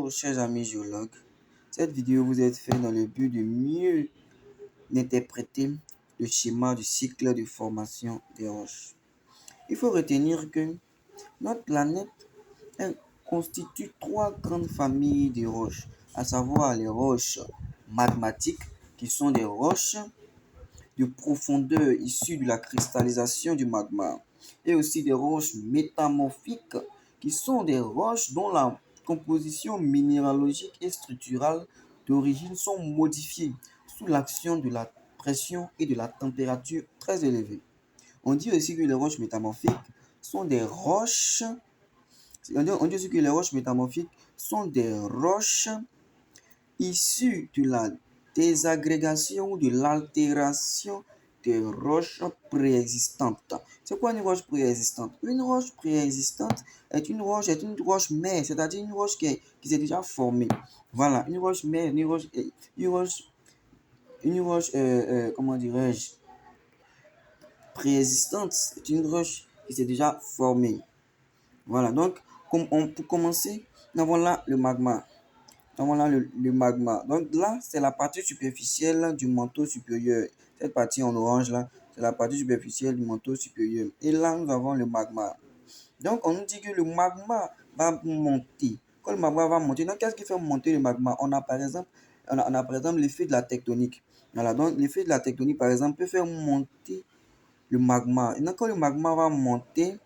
Bonjour chers amis géologues, cette vidéo vous est faite dans le but de mieux interpréter le schéma du cycle de formation des roches. Il faut retenir que notre planète constitue trois grandes familles de roches, à savoir les roches magmatiques qui sont des roches de profondeur issues de la cristallisation du magma et aussi des roches métamorphiques qui sont des roches dont la composition minéralogique et structurale d'origine sont modifiées sous l'action de la pression et de la température très élevée. On dit aussi que les roches métamorphiques sont des roches, on dit aussi que les roches métamorphiques sont des roches issues de la désagrégation ou de l'altération des roches préexistantes. C'est quoi une roche préexistante? Une roche préexistante est une roche mère, c'est-à-dire une roche qui s'est déjà formée. Voilà, une roche mère, comment dirais-je, préexistante, c'est une roche qui s'est déjà formée. Voilà, donc, pour commencer, nous avons là le magma. Donc voilà le magma. Donc là, c'est la partie superficielle du manteau supérieur. Cette partie en orange là, c'est la partie superficielle du manteau supérieur. Et là, nous avons le magma. Donc on nous dit que le magma va monter. Quand le magma va monter, donc qu'est-ce qui fait monter le magma? On a par exemple, l'effet de la tectonique. Voilà, donc l'effet de la tectonique par exemple peut faire monter le magma. Et donc quand le magma va monter,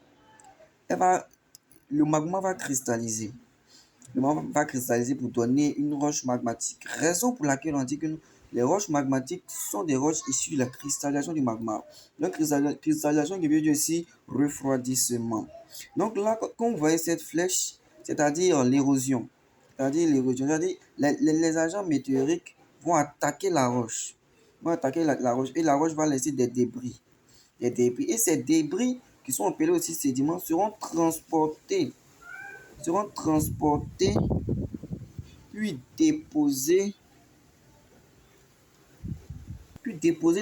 le magma va cristalliser. Le magma va cristalliser pour donner une roche magmatique. Raison pour laquelle on dit que les roches magmatiques sont des roches issues de la cristallisation du magma. Donc, cristallisation qui veut dire aussi refroidissement. Donc là, quand vous voyez cette flèche, c'est-à-dire l'érosion, c'est-à-dire les agents météoriques vont attaquer la roche. La roche et la roche va laisser des débris. Et ces débris, qui sont appelés aussi sédiments, seront transportés puis déposés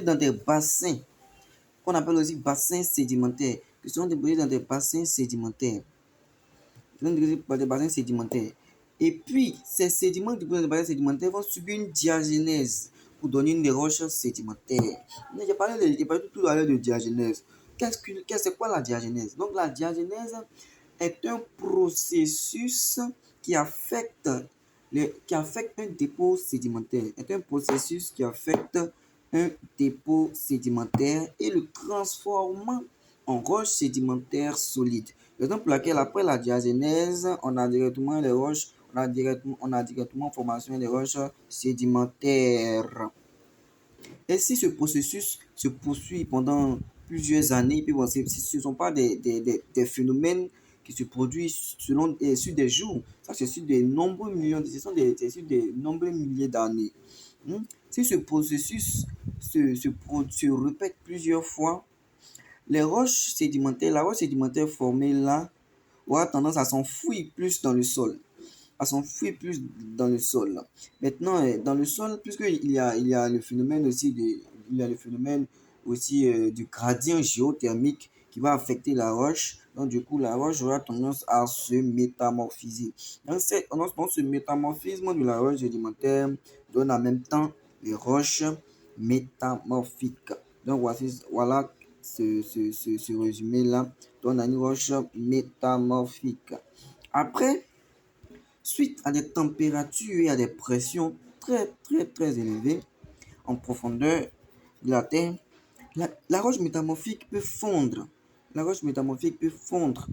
dans des bassins qu'on appelle aussi bassins sédimentaires, qui sont déposés dans des bassins sédimentaires. Et puis, ces sédiments déposés dans des bassins sédimentaires vont subir une diagenèse pour donner une roche sédimentaire. J'ai parlé tout à l'heure de diagenèse. C'est quoi la diagenèse? Donc, la diagenèse est un processus qui affecte un dépôt sédimentaire. Est un processus qui affecte un dépôt sédimentaire et le transformant en roche sédimentaire solide. Raison pour laquelle après la diagenèse, on a directement formation des roches sédimentaires. Et si ce processus se poursuit pendant plusieurs années, puis bon, ce ne sont pas des phénomènes qui se produisent sur des jours, ça c'est sur des nombreux millions, c'est sur des nombreux milliers d'années. Si ce processus se répète plusieurs fois, la roche sédimentaire formée là aura tendance à s'enfouir plus dans le sol. Maintenant, dans le sol, puisqu'il y a le phénomène aussi du gradient géothermique qui va affecter la roche. Donc, du coup, la roche aura tendance à se métamorphiser. Donc, ce métamorphisme de la roche sédimentaire donne en même temps les roches métamorphiques. Donc, voilà ce résumé-là donne une roche métamorphique. Après, suite à des températures et à des pressions très élevées en profondeur de la Terre, la roche métamorphique peut fondre. La roche métamorphique peut fondre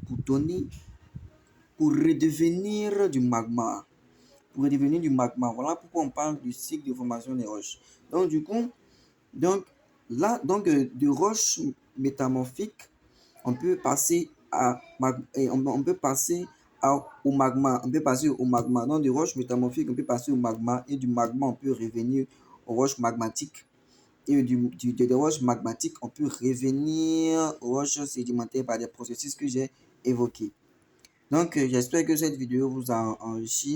pour redevenir du magma. Voilà pourquoi on parle du cycle de formation des roches. Donc, du coup, de roches métamorphiques, on peut passer au magma. Donc, de roches métamorphiques, on peut passer au magma. Et du magma, on peut revenir aux roches magmatiques. Et des roches magmatiques, on peut revenir aux roches sédimentaires par des processus que j'ai évoqués. Donc, j'espère que cette vidéo vous a enrichi.